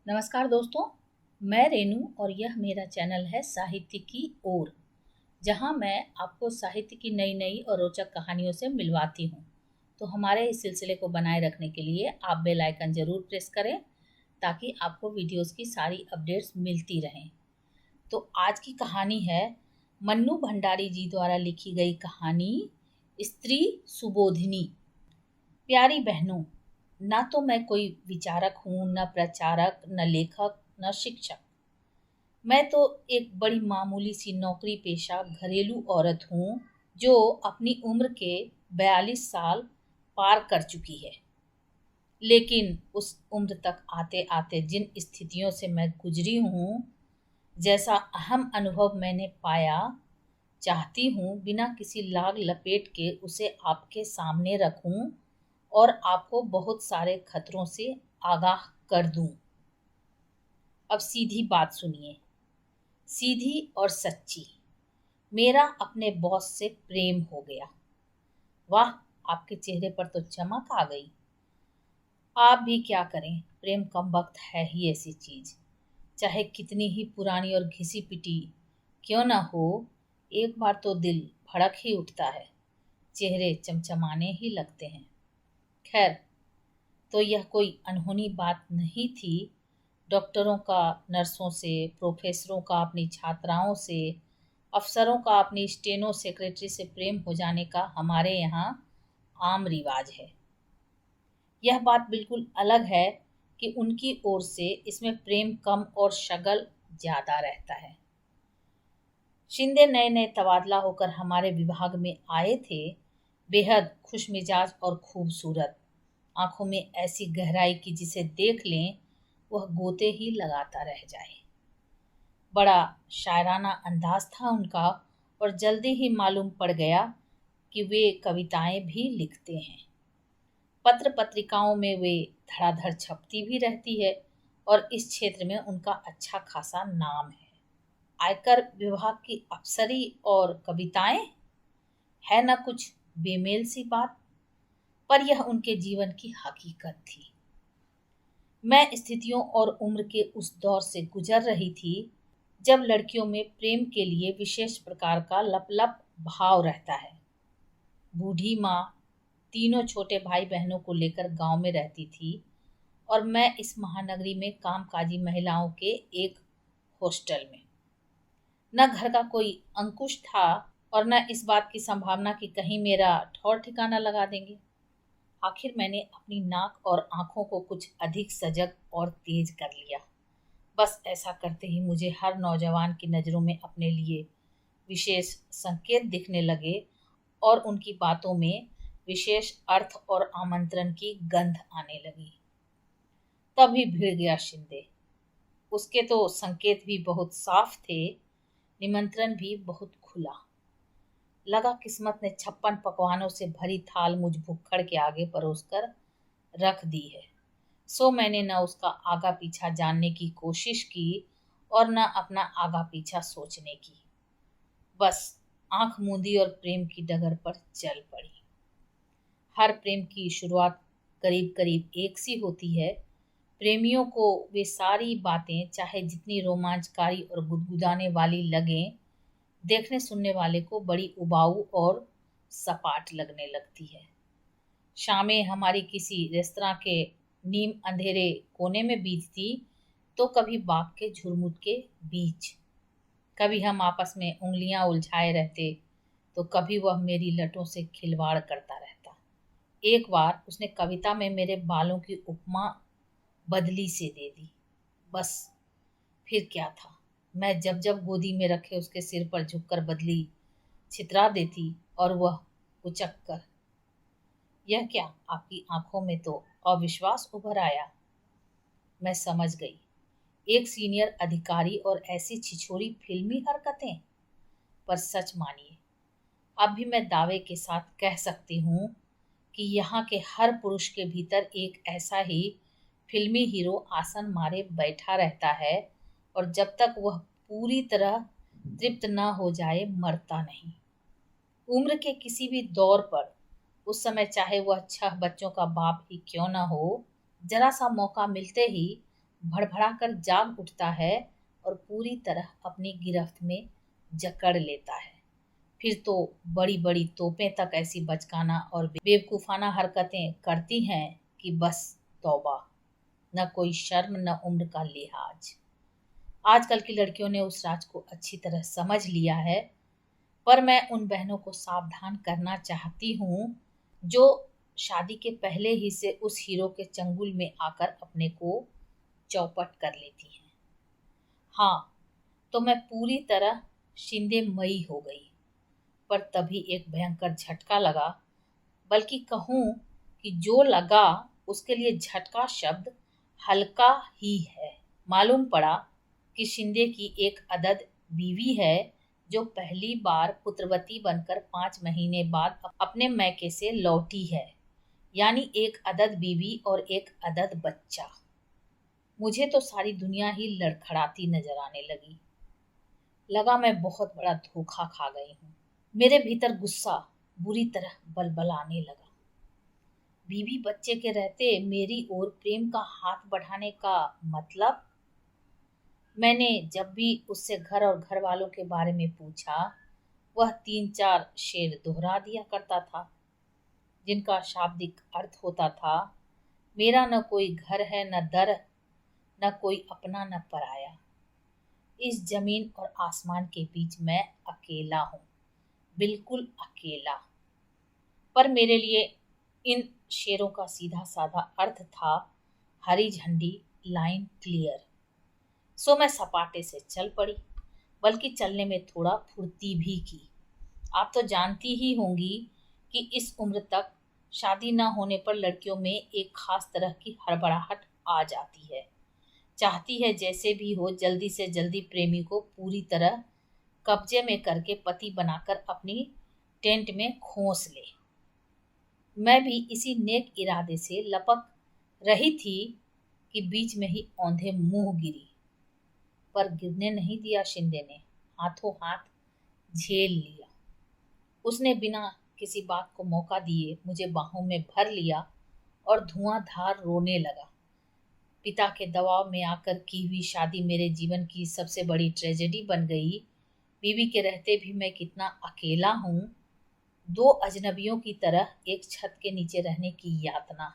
नमस्कार दोस्तों, मैं रेनू और यह मेरा चैनल है साहित्य की ओर, जहां मैं आपको साहित्य की नई नई और रोचक कहानियों से मिलवाती हूं। तो हमारे इस सिलसिले को बनाए रखने के लिए आप बेल आइकन जरूर प्रेस करें ताकि आपको वीडियोस की सारी अपडेट्स मिलती रहें। तो आज की कहानी है मन्नू भंडारी जी द्वारा लिखी गई कहानी स्त्री सुबोधिनी। प्यारी बहनों, ना तो मैं कोई विचारक हूँ, न प्रचारक, न लेखक, न शिक्षक। मैं तो एक बड़ी मामूली सी नौकरी पेशा घरेलू औरत हूँ जो अपनी उम्र के 42 साल पार कर चुकी है। लेकिन उस उम्र तक आते आते जिन स्थितियों से मैं गुजरी हूँ, जैसा अहम अनुभव मैंने पाया, चाहती हूँ बिना किसी लाग लपेट के उसे आपके सामने रखूं और आपको बहुत सारे खतरों से आगाह कर दूं। अब सीधी बात सुनिए, सीधी और सच्ची। मेरा अपने बॉस से प्रेम हो गया। वाह, आपके चेहरे पर तो चमक आ गई। आप भी क्या करें, प्रेम कम वक्त है ही ऐसी चीज। चाहे कितनी ही पुरानी और घिसी पिटी क्यों ना हो, एक बार तो दिल भड़क ही उठता है, चेहरे चमचमाने ही लगते हैं। खैर, तो यह कोई अनहोनी बात नहीं थी। डॉक्टरों का नर्सों से, प्रोफेसरों का अपनी छात्राओं से, अफसरों का अपनी स्टेनो सेक्रेटरी से प्रेम हो जाने का हमारे यहाँ आम रिवाज है। यह बात बिल्कुल अलग है कि उनकी ओर से इसमें प्रेम कम और शगल ज्यादा रहता है। शिंदे नए नए तबादला होकर हमारे विभाग में आए थे, बेहद खुशमिजाज और खूबसूरत, आंखों में ऐसी गहराई कि जिसे देख लें वह गोते ही लगाता रह जाए। बड़ा शायराना अंदाज था उनका और जल्दी ही मालूम पड़ गया कि वे कविताएं भी लिखते हैं। पत्र पत्रिकाओं में वे धड़ाधड़ छपती भी रहती है और इस क्षेत्र में उनका अच्छा खासा नाम है। आयकर विभाग की अफसरी और कविताएं, है ना कुछ बेमेल सी बात, पर यह उनके जीवन की हकीकत थी। मैं स्थितियों और उम्र के उस दौर से गुजर रही थी जब लड़कियों में प्रेम के लिए विशेष प्रकार का लपलप भाव रहता है। बूढ़ी माँ तीनों छोटे भाई बहनों को लेकर गांव में रहती थी और मैं इस महानगरी में कामकाजी महिलाओं के एक हॉस्टल में। न घर का कोई अंकुश था और न इस बात की संभावना कि कहीं मेरा ठौर ठिकाना लगा देंगे। आखिर मैंने अपनी नाक और आंखों को कुछ अधिक सजग और तेज कर लिया। बस ऐसा करते ही मुझे हर नौजवान की नज़रों में अपने लिए विशेष संकेत दिखने लगे और उनकी बातों में विशेष अर्थ और आमंत्रण की गंध आने लगी। तभी भिड़ गया शिंदे। उसके तो संकेत भी बहुत साफ थे, निमंत्रण भी बहुत खुला। लगा किस्मत ने 56 पकवानों से भरी थाल मुझ भुक्खड़ के आगे परोसकर रख दी है। सो मैंने न उसका आगा पीछा जानने की कोशिश की और न अपना आगा पीछा सोचने की। बस आंख मूंदी और प्रेम की डगर पर चल पड़ी। हर प्रेम की शुरुआत करीब करीब एक सी होती है। प्रेमियों को वे सारी बातें चाहे जितनी रोमांचकारी और गुदगुदाने वाली लगें, देखने सुनने वाले को बड़ी उबाऊ और सपाट लगने लगती है। शामें हमारी किसी रेस्तरां के नीम अंधेरे कोने में बीतती तो कभी बाग के झुरमुट के बीच, कभी हम आपस में उंगलियां उलझाए रहते तो कभी वह मेरी लटों से खिलवाड़ करता रहता। एक बार उसने कविता में मेरे बालों की उपमा बदली से दे दी। बस फिर क्या था, मैं जब जब गोदी में रखे उसके सिर पर झुककर बदली छितरा देती और वह उचक कर, यह क्या, आपकी आंखों में तो अविश्वास उभर आया। मैं समझ गई, एक सीनियर अधिकारी और ऐसी छिछोरी फिल्मी हरकतें। पर सच मानिए, अब भी मैं दावे के साथ कह सकती हूँ कि यहाँ के हर पुरुष के भीतर एक ऐसा ही फिल्मी हीरो आसन मारे बैठा रहता है और जब तक वह पूरी तरह तृप्त न हो जाए मरता नहीं। उम्र के किसी भी दौर पर, उस समय चाहे वह 6 बच्चों का बाप ही क्यों न हो, जरा सा मौका मिलते ही भड़भड़ाकर जाग उठता है और पूरी तरह अपनी गिरफ्त में जकड़ लेता है। फिर तो बड़ी बड़ी तोपें तक ऐसी बचकाना और बेवकूफाना हरकतें करती हैं कि बस तौबा, न कोई शर्म न उम्र का लिहाज। आजकल की लड़कियों ने उस राज को अच्छी तरह समझ लिया है, पर मैं उन बहनों को सावधान करना चाहती हूँ जो शादी के पहले ही से उस हीरो के चंगुल में आकर अपने को चौपट कर लेती हैं। हाँ, तो मैं पूरी तरह शिंदे मई हो गई, पर तभी एक भयंकर झटका लगा, बल्कि कहूँ कि जो लगा उसके लिए झटका शब्द हल्का ही है। मालूम पड़ा कि शिंदे की एक अदद बीवी है जो पहली बार पुत्रवती बनकर 5 महीने बाद अपने मैके से लौटी है, यानी एक अदद बीवी और एक अदद बच्चा। मुझे तो सारी दुनिया ही लड़खड़ाती नजर आने लगी। लगा मैं बहुत बड़ा धोखा खा गई हूँ। मेरे भीतर गुस्सा बुरी तरह बलबलाने लगा। बीवी बच्चे के रहते मेरी ओर प्रेम का हाथ बढ़ाने का मतलब? मैंने जब भी उससे घर और घर वालों के बारे में पूछा, वह 3-4 शेर दोहरा दिया करता था, जिनका शाब्दिक अर्थ होता था, मेरा न कोई घर है न दर, न कोई अपना न पराया। इस जमीन और आसमान के बीच मैं अकेला हूँ, बिल्कुल अकेला। पर मेरे लिए इन शेरों का सीधा साधा अर्थ था हरी झंडी, लाइन क्लियर। सो मैं सपाटे से चल पड़ी, बल्कि चलने में थोड़ा फुर्ती भी की। आप तो जानती ही होंगी कि इस उम्र तक शादी न होने पर लड़कियों में एक खास तरह की हड़बड़ाहट आ जाती है। चाहती है जैसे भी हो जल्दी से जल्दी प्रेमी को पूरी तरह कब्जे में करके पति बनाकर अपनी टेंट में खोस ले। मैं भी इसी नेक इरादे से लपक रही थी कि बीच में ही औंधे मुंह गिरी। पर गिरने नहीं दिया शिंदे ने, हाथों हाथ झेल लिया। उसने बिना किसी बात को मौका दिए मुझे बाहों में भर लिया और धुआंधार रोने लगा। पिता के दबाव में आकर की हुई शादी मेरे जीवन की सबसे बड़ी ट्रेजेडी बन गई। बीवी के रहते भी मैं कितना अकेला हूँ। 2 अजनबियों की तरह एक छत के नीचे रहने की यातना।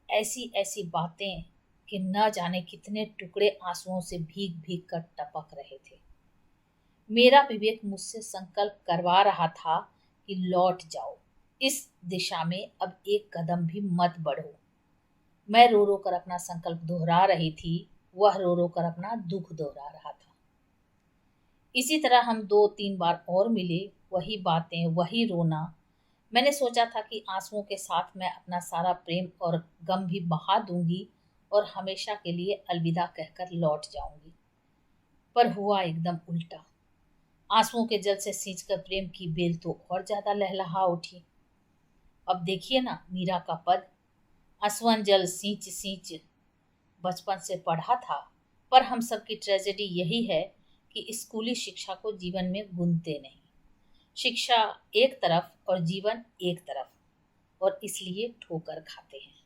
ऐसी ऐसी बातें कि न जाने कितने टुकड़े आंसुओं से भीग भीग कर टपक रहे थे। मेरा विवेक मुझसे संकल्प करवा रहा था कि लौट जाओ, इस दिशा में अब एक कदम भी मत बढ़ो। मैं रो रो कर अपना संकल्प दोहरा रही थी, वह रो रो कर अपना दुख दोहरा रहा था। इसी तरह हम 2-3 बार और मिले, वही बातें, वही रोना। मैंने सोचा था कि आंसुओं के साथ मैं अपना सारा प्रेम और गम भी बहा दूंगी और हमेशा के लिए अलविदा कहकर लौट जाऊंगी। पर हुआ एकदम उल्टा। आंसुओं के जल से सींचकर प्रेम की बेल तो और ज्यादा लहलहा उठी। अब देखिए ना मीरा का पद, असवन जल सींच सींच, बचपन से पढ़ा था। पर हम सब की ट्रेजेडी यही है कि स्कूली शिक्षा को जीवन में गुनते नहीं। शिक्षा एक तरफ और जीवन एक तरफ, और इसलिए ठोकर खाते हैं।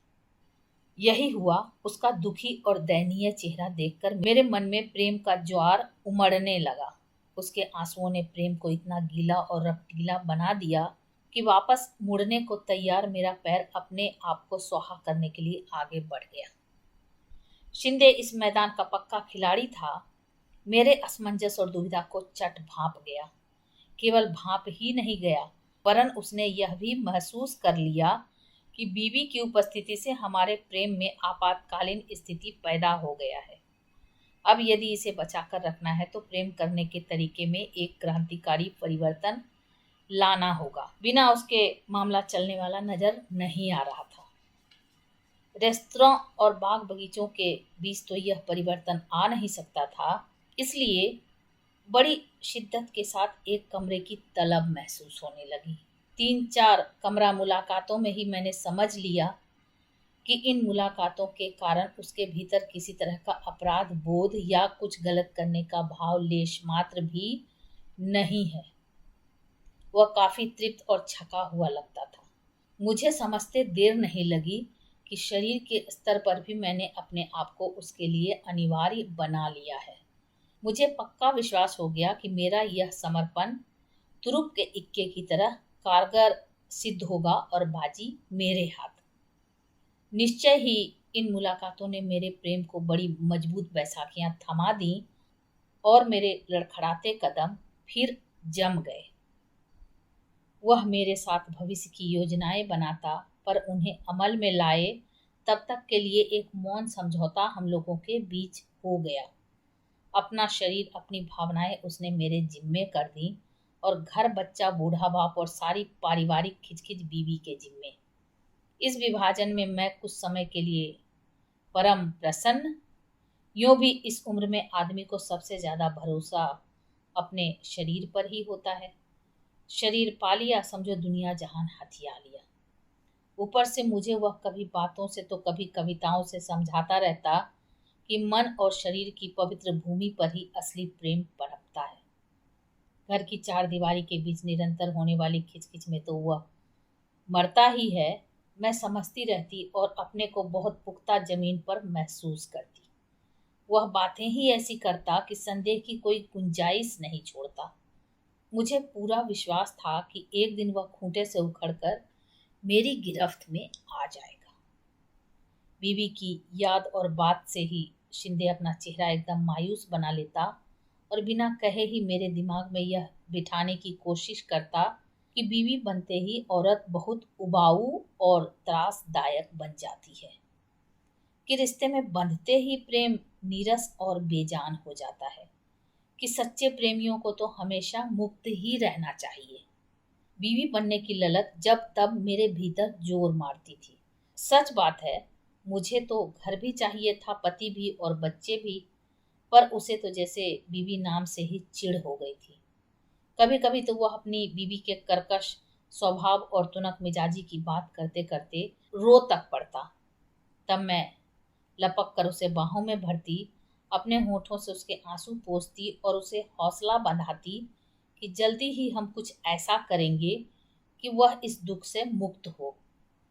यही हुआ। उसका दुखी और दयनीय चेहरा देखकर मेरे मन में प्रेम का ज्वार उमड़ने लगा। उसके आंसुओं ने प्रेम को इतना गीला और रपटीला बना दिया कि वापस मुड़ने को तैयार मेरा पैर अपने आप को स्वाहा करने के लिए आगे बढ़ गया। शिंदे इस मैदान का पक्का खिलाड़ी था। मेरे असमंजस और दुविधा को चट भांप गया। केवल भांप ही नहीं गया, वरन उसने यह भी महसूस कर लिया कि बीवी की उपस्थिति से हमारे प्रेम में आपातकालीन स्थिति पैदा हो गया है। अब यदि इसे बचाकर रखना है तो प्रेम करने के तरीके में एक क्रांतिकारी परिवर्तन लाना होगा। बिना उसके मामला चलने वाला नजर नहीं आ रहा था। रेस्तरां और बाग बगीचों के बीच तो यह परिवर्तन आ नहीं सकता था। इसलिए बड़ी शिद्दत के साथ एक कमरे की तलब महसूस होने लगी। 3-4 कमरा मुलाकातों में ही मैंने समझ लिया कि इन मुलाकातों के कारण उसके भीतर किसी तरह का अपराध बोध या कुछ गलत करने का भाव लेश मात्र भी नहीं है। वह काफी तृप्त और छका हुआ लगता था। मुझे समझते देर नहीं लगी कि शरीर के स्तर पर भी मैंने अपने आप को उसके लिए अनिवार्य बना लिया है। मुझे पक्का विश्वास हो गया कि मेरा यह समर्पण तुरुप के इक्के की तरह कारगर सिद्ध होगा और बाजी मेरे हाथ। निश्चय ही इन मुलाकातों ने मेरे प्रेम को बड़ी मजबूत बैसाखियां थमा दी और मेरे लड़खड़ाते कदम फिर जम गए। वह मेरे साथ भविष्य की योजनाएं बनाता, पर उन्हें अमल में लाए तब तक के लिए एक मौन समझौता हम लोगों के बीच हो गया। अपना शरीर, अपनी भावनाएं उसने मेरे जिम्मे कर दी और घर, बच्चा, बूढ़ा बाप और सारी पारिवारिक खिचखिच बीवी के जिम्मे। इस विभाजन में मैं कुछ समय के लिए परम प्रसन्न। यूं भी इस उम्र में आदमी को सबसे ज्यादा भरोसा अपने शरीर पर ही होता है। शरीर पा लिया, समझो दुनिया जहान हथिया लिया। ऊपर से मुझे वह कभी बातों से तो कभी कविताओं से समझाता रहता कि मन और शरीर की पवित्र भूमि पर ही असली प्रेम पनपता है। घर की चार दीवारी के बीच निरंतर होने वाली खिचखिच में तो वह मरता ही है। मैं समझती रहती और अपने को बहुत पुख्ता जमीन पर महसूस करती। वह बातें ही ऐसी करता कि संदेह की कोई गुंजाइश नहीं छोड़ता। मुझे पूरा विश्वास था कि एक दिन वह खूंटे से उखड़कर मेरी गिरफ्त में आ जाएगा। बीवी की याद और बात से ही शिंदे अपना चेहरा एकदम मायूस बना लेता और बिना कहे ही मेरे दिमाग में यह बिठाने की कोशिश करता कि बीवी बनते ही औरत बहुत उबाऊ और त्रासदायक बन जाती है, कि रिश्ते में बंधते ही प्रेम नीरस और बेजान हो जाता है, कि सच्चे प्रेमियों को तो हमेशा मुक्त ही रहना चाहिए। बीवी बनने की ललक जब तब मेरे भीतर जोर मारती थी। सच बात है, मुझे तो घर भी चाहिए था, पति भी और बच्चे भी, पर उसे तो जैसे बीवी नाम से ही चिढ़ हो गई थी। कभी कभी तो वह अपनी बीवी के कर्कश स्वभाव और तुनक मिजाजी की बात करते करते रो तक पड़ता। तब मैं लपक कर उसे बाहों में भरती, अपने होठों से उसके आंसू पोंछती और उसे हौसला बंधाती कि जल्दी ही हम कुछ ऐसा करेंगे कि वह इस दुख से मुक्त हो,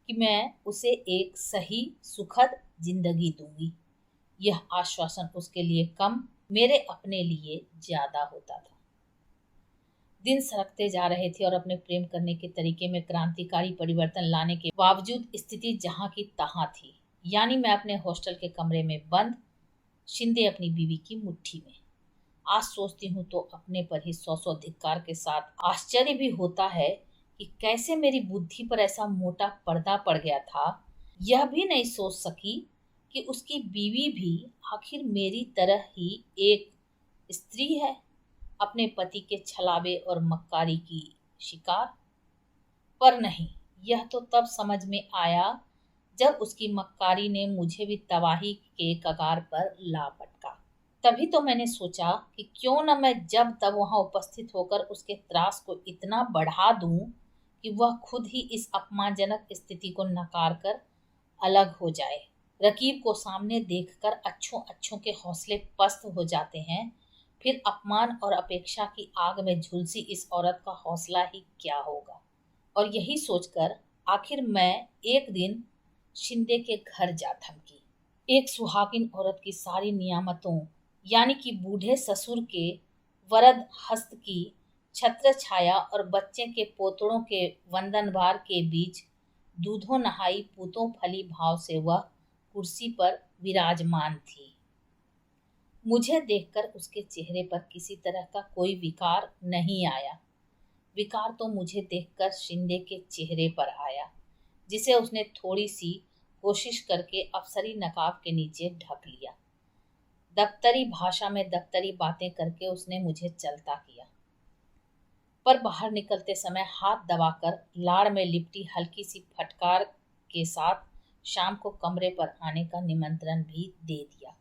कि मैं उसे एक सही सुखद जिंदगी दूंगी। यह आश्वासन उसके लिए कम, मेरे अपने लिए ज्यादा होता था। दिन सरकते जा रहे थे और अपने प्रेम करने के तरीके में क्रांतिकारी परिवर्तन लाने के बावजूद स्थिति जहां की तहां थी। यानी मैं अपने हॉस्टल के कमरे में बंद, शिंदे अपनी बीवी की मुट्ठी में। आज सोचती हूँ तो अपने पर ही सौ सौ धिक्कार के साथ आश्चर्य भी होता है कि कैसे मेरी बुद्धि पर ऐसा मोटा पर्दा पड़ गया था। यह भी नहीं सोच सकी कि उसकी बीवी भी आखिर मेरी तरह ही एक स्त्री है, अपने पति के छलावे और मक्कारी की शिकार। पर नहीं, यह तो तब समझ में आया जब उसकी मक्कारी ने मुझे भी तबाही के कगार पर ला पटका। तभी तो मैंने सोचा कि क्यों न मैं जब तब वहां उपस्थित होकर उसके त्रास को इतना बढ़ा दूं कि वह खुद ही इस अपमानजनक स्थिति को नकार कर अलग हो जाए। रकीब को सामने देखकर अच्छों अच्छों के हौसले पस्त हो जाते हैं, फिर अपमान और अपेक्षा की आग में झुलसी इस औरत का हौसला ही क्या होगा। और यही सोचकर आखिर मैं एक दिन शिंदे के घर जा थमकी। एक सुहागिन औरत की सारी नियामतों, यानी कि बूढ़े ससुर के वरद हस्त की छत्र छाया और बच्चे के पोतड़ों के वंदन भार के बीच दूधों नहाई पूतों फली भाव से वह कुर्सी पर विराजमान थी। मुझे देखकर उसके चेहरे पर किसी तरह का कोई विकार नहीं आया। विकार तो मुझे देखकर शिंदे के चेहरे पर आया, जिसे उसने थोड़ी सी कोशिश करके अफसरी नकाब के नीचे ढक लिया। दफ्तरी भाषा में दफ्तरी बातें करके उसने मुझे चलता किया, पर बाहर निकलते समय हाथ दबाकर लाड़ में लिपटी हल्की सी फटकार के साथ शाम को कमरे पर आने का निमंत्रण भी दे दिया।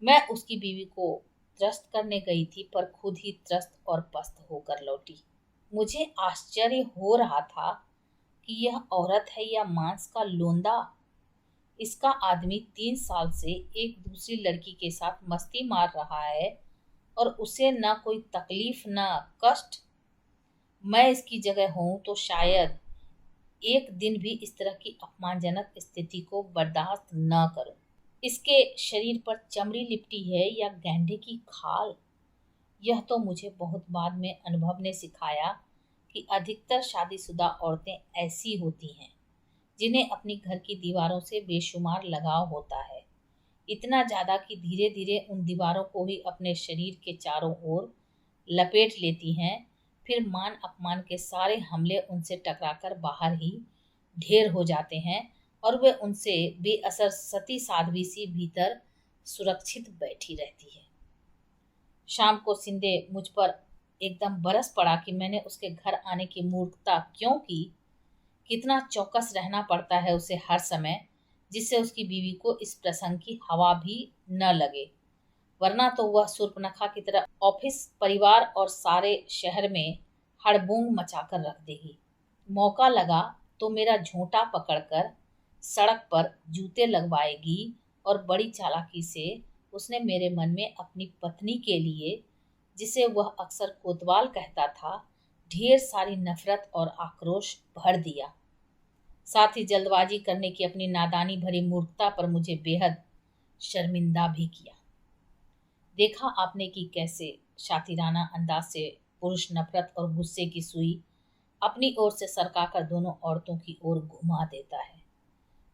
मैं उसकी बीवी को त्रस्त करने गई थी, पर खुद ही त्रस्त और पस्त होकर लौटी। मुझे आश्चर्य हो रहा था कि यह औरत है या मांस का लोंदा। इसका आदमी 3 साल से एक दूसरी लड़की के साथ मस्ती मार रहा है और उसे न कोई तकलीफ न कष्ट। मैं इसकी जगह हूं तो शायद एक दिन भी इस तरह की अपमानजनक स्थिति को बर्दाश्त न करूं। इसके शरीर पर चमड़ी लिपटी है या गैंडे की खाल, यह तो मुझे बहुत बाद में अनुभव ने सिखाया कि अधिकतर शादीशुदा औरतें ऐसी होती हैं जिन्हें अपनी घर की दीवारों से बेशुमार लगाव होता है, इतना ज्यादा कि धीरे धीरे उन दीवारों को ही अपने शरीर के चारों ओर लपेट लेती हैं। फिर मान अपमान के सारे हमले उनसे टकराकर बाहर ही ढेर हो जाते हैं और वे उनसे बेअसर सती साध्वी सी भीतर सुरक्षित बैठी रहती है। शाम को सिंधे मुझ पर एकदम बरस पड़ा कि मैंने उसके घर आने की मूर्खता क्यों की। कितना चौकस रहना पड़ता है उसे हर समय, जिससे उसकी बीवी को इस प्रसंग की हवा भी न लगे, वरना तो वह शूर्पणखा की तरह ऑफिस, परिवार और सारे शहर में हड़बूंग मचाकर रख देगी। मौका लगा तो मेरा झोंटा पकड़कर सड़क पर जूते लगवाएगी और बड़ी चालाकी से उसने मेरे मन में अपनी पत्नी के लिए, जिसे वह अक्सर कोतवाल कहता था, ढेर सारी नफरत और आक्रोश भर दिया। साथ ही जल्दबाजी करने की अपनी नादानी भरी मूर्खता पर मुझे बेहद शर्मिंदा भी किया। देखा आपने कि कैसे शातिराना अंदाज से पुरुष नफरत और गुस्से की सुई अपनी ओर से सरकाकर दोनों औरतों की ओर घुमा देता है।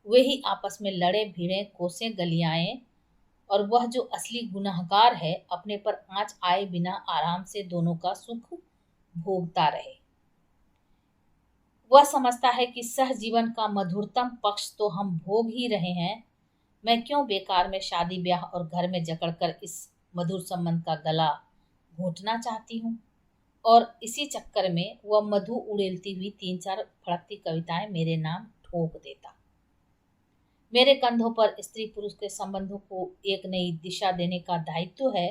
वे ही आपस में लड़े भिड़े, कोसे गलियाएं, और वह जो असली गुनाहगार है अपने पर आंच आए बिना आराम से दोनों का सुख भोगता रहे। वह समझता है कि सहजीवन का मधुरतम पक्ष तो हम भोग ही रहे हैं। मैं क्यों बेकार में शादी ब्याह और घर में जकड़कर इस मधुर संबंध का गला घोंटना चाहती हूँ। और इसी चक्कर में वह मधु उड़ेलती हुई 3-4 फड़कती कविताएं मेरे नाम ठोक देता। मेरे कंधों पर स्त्री पुरुष के संबंधों को एक नई दिशा देने का दायित्व है।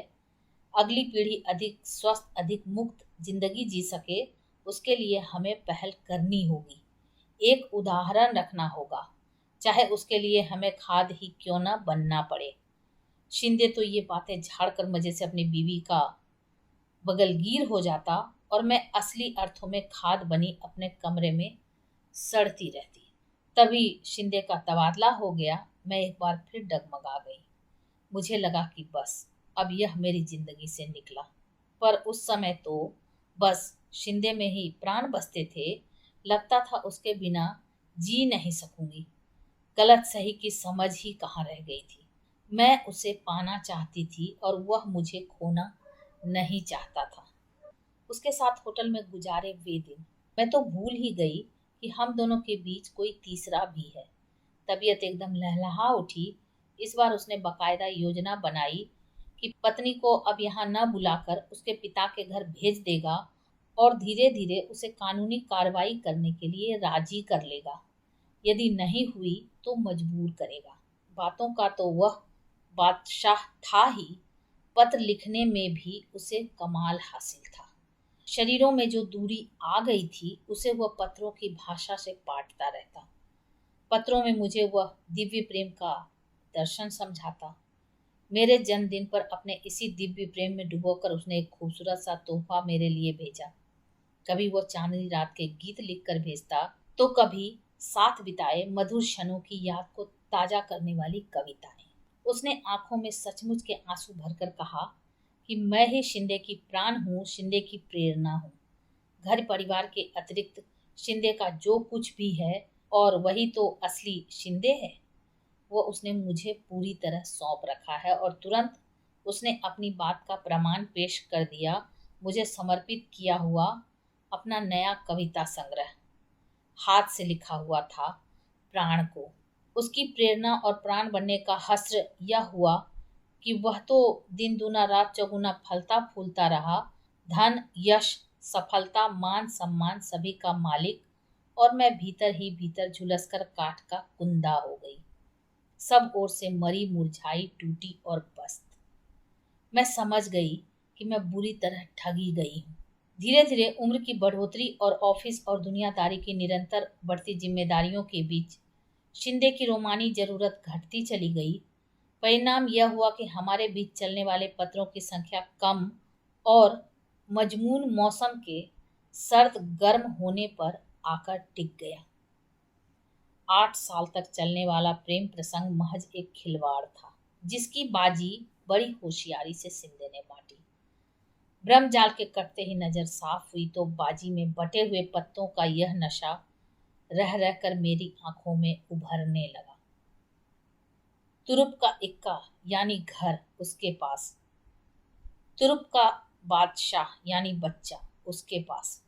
अगली पीढ़ी अधिक स्वस्थ, अधिक मुक्त जिंदगी जी सके, उसके लिए हमें पहल करनी होगी, एक उदाहरण रखना होगा, चाहे उसके लिए हमें खाद ही क्यों न बनना पड़े। शिंदे तो ये बातें झाड़कर मजे से अपनी बीवी का बगलगीर हो जाता और मैं असली अर्थों में खाद बनी अपने कमरे में सड़ती रहती। तभी शिंदे का तबादला हो गया। मैं एक बार फिर डगमगा गई। मुझे लगा कि बस अब यह मेरी जिंदगी से निकला, पर उस समय तो बस शिंदे में ही प्राण बसते थे। लगता था उसके बिना जी नहीं सकूंगी। गलत सही की समझ ही कहाँ रह गई थी। मैं उसे पाना चाहती थी और वह मुझे खोना नहीं चाहता था। उसके साथ होटल में गुजारे वे दिन मैं तो भूल ही गई कि हम दोनों के बीच कोई तीसरा भी है। तबीयत एकदम लहलहा उठी। इस बार उसने बकायदा योजना बनाई कि पत्नी को अब यहाँ न बुलाकर उसके पिता के घर भेज देगा और धीरे धीरे उसे कानूनी कार्रवाई करने के लिए राजी कर लेगा। यदि नहीं हुई तो मजबूर करेगा। बातों का तो वह बादशाह था ही, पत्र लिखने में भी उसे कमाल हासिल था। शरीरों में जो दूरी आ गई थी उसे वह पत्रों की भाषा से पाटता रहता। पत्रों में मुझे वह दिव्य प्रेम का दर्शन समझाता। मेरे जन्मदिन पर अपने इसी दिव्य प्रेम में डुबोकर उसने एक खूबसूरत सा तोहफा मेरे लिए भेजा। कभी वो चांदनी रात के गीत लिखकर भेजता, तो कभी साथ बिताए मधुर क्षणों की याद को ताजा करने वाली कविताएं। उसने आंखों में सचमुच के आंसू भरकर कहा कि मैं ही शिंदे की प्राण हूँ, शिंदे की प्रेरणा हूँ। घर परिवार के अतिरिक्त शिंदे का जो कुछ भी है, और वही तो असली शिंदे है, वो उसने मुझे पूरी तरह सौंप रखा है। और तुरंत उसने अपनी बात का प्रमाण पेश कर दिया, मुझे समर्पित किया हुआ अपना नया कविता संग्रह। हाथ से लिखा हुआ था प्राण को। उसकी प्रेरणा और प्राण बनने का हश्र यह हुआ कि वह तो दिन दूना रात चौगुना फलता फूलता रहा। धन, यश, सफलता, मान सम्मान सभी का मालिक, और मैं भीतर ही भीतर झुलसकर काठ का कुंदा हो गई, सब ओर से मरी मुरझाई टूटी और पस्त। मैं समझ गई कि मैं बुरी तरह ठगी गई हूँ। धीरे धीरे उम्र की बढ़ोतरी और ऑफिस और दुनियादारी की निरंतर बढ़ती जिम्मेदारियों के बीच शिंदे की रोमानी जरूरत घटती चली गई। परिणाम यह हुआ कि हमारे बीच चलने वाले पत्रों की संख्या कम और मजमून मौसम के सर्द गर्म होने पर आकर टिक गया। 8 साल तक चलने वाला प्रेम प्रसंग महज एक खिलवाड़ था, जिसकी बाजी बड़ी होशियारी से सिंधे ने बांटी। ब्रह्मजाल के कटते ही नजर साफ हुई तो बाजी में बटे हुए पत्तों का यह नशा रह रहकर मेरी आंखों में उभरने लगा। तुरुप का इक्का यानी घर उसके पास, तुरुप का बादशाह यानी बच्चा उसके पास,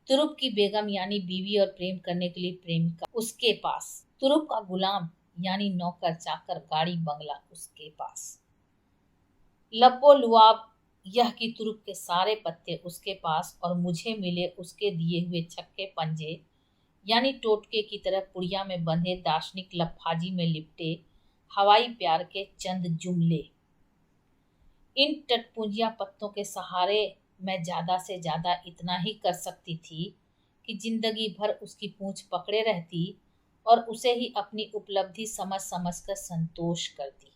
तुरुप की बेगम यानी बीवी और प्रेम करने के लिए प्रेमिका उसके पास, तुरुप का गुलाम यानी नौकर चाकर गाड़ी बंगला उसके पास। लब्बो लुआब यह कि तुरुप के सारे पत्ते उसके पास और मुझे मिले उसके दिए हुए छक्के पंजे यानी टोटके की तरह पुड़िया में बंधे दार्शनिक लफाजी में लिपटे हवाई प्यार के चंद जुमले। इन टटपुंजिया पत्तों के सहारे मैं ज्यादा से ज्यादा इतना ही कर सकती थी कि जिंदगी भर उसकी पूंछ पकड़े रहती और उसे ही अपनी उपलब्धि समझ समझ कर संतोष करती।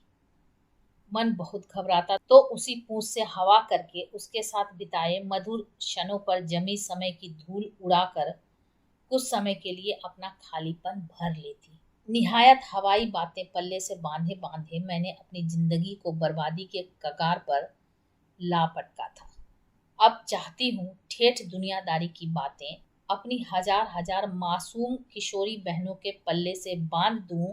मन बहुत घबराता तो उसी पूंछ से हवा करके उसके साथ बिताए मधुर क्षणों पर जमी समय की धूल उड़ाकर कुछ समय के लिए अपना खालीपन भर लेती। निहायत हवाई बातें पल्ले से बांधे बांधे मैंने अपनी जिंदगी को बर्बादी के कगार पर ला पटका था। अब चाहती हूँ ठेठ दुनियादारी की बातें अपनी हजार हजार मासूम किशोरी बहनों के पल्ले से बांध दूं,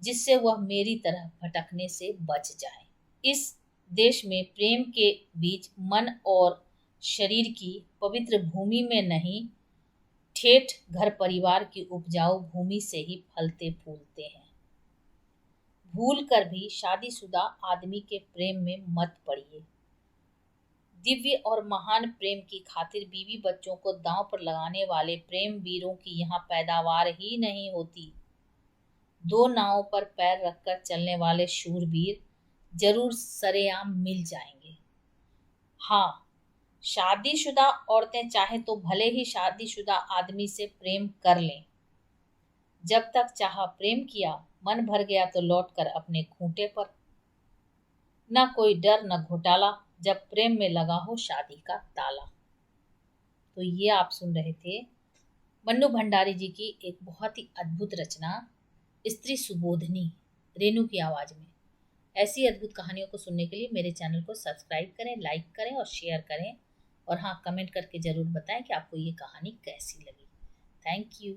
जिससे वह मेरी तरह भटकने से बच जाए। इस देश में प्रेम के बीज मन और शरीर की पवित्र भूमि में नहीं, ठेठ घर परिवार की उपजाऊ भूमि से ही फलते फूलते हैं। भूल कर भी शादीशुदा आदमी के प्रेम में मत पड़िए। दिव्य और महान प्रेम की खातिर बीवी बच्चों को दांव पर लगाने वाले प्रेम वीरों की यहाँ पैदावार ही नहीं होती। दो नावों पर पैर रखकर चलने वाले शूरवीर जरूर सरेआम मिल जाएंगे। हाँ, शादीशुदा औरतें चाहे तो भले ही शादीशुदा आदमी से प्रेम कर लें। जब तक चाहा प्रेम किया, मन भर गया तो लौटकर अपने खूंटे पर। न कोई डर न घोटाला, जब प्रेम में लगा हो शादी का ताला। तो ये आप सुन रहे थे मन्नू भंडारी जी की एक बहुत ही अद्भुत रचना स्त्री सुबोधनी, रेणु की आवाज में। ऐसी अद्भुत कहानियों को सुनने के लिए मेरे चैनल को सब्सक्राइब करें, लाइक करें और शेयर करें। और हाँ, कमेंट करके ज़रूर बताएं कि आपको ये कहानी कैसी लगी। Thank you.